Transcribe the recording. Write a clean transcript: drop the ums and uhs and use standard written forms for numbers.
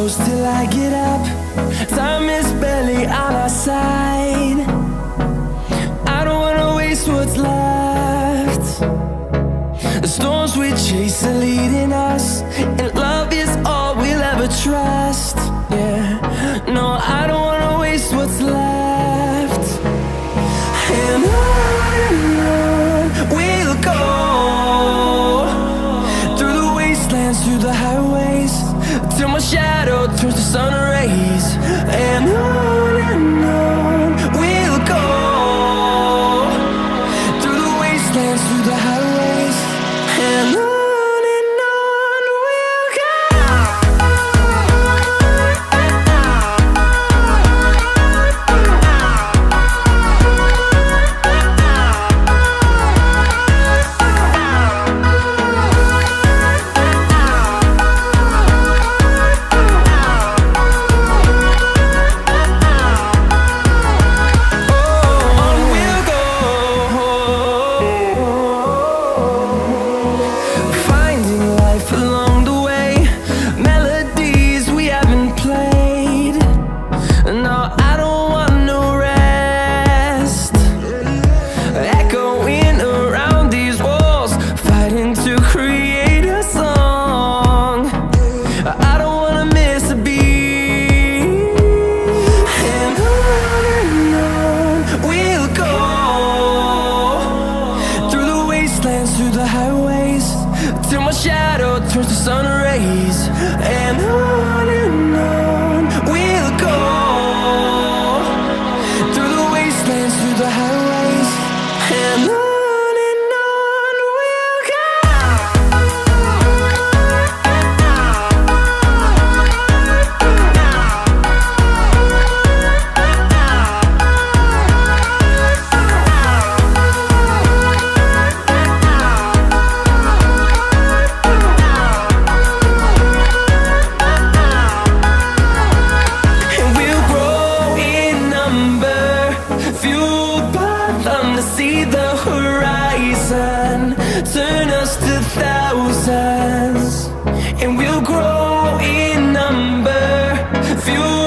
close till I get up. Time is barely on our side. I don't wanna waste what's left. The storms we chase are leading us, and love is all we'll ever trust. Yeah, no, I don't wanna waste what's left. And on we'll go, through the wastelands, through the highways, till my shadow turns to sun rays. And on we'll go, through the wastelands, through the highways, and on we'll go. Through the highways, till my shadow turns to sun rays. And on we'll go, through the wastelands, through the highways, and on we'll go. See the horizon turn us to thousands, and we'll grow in number, fuel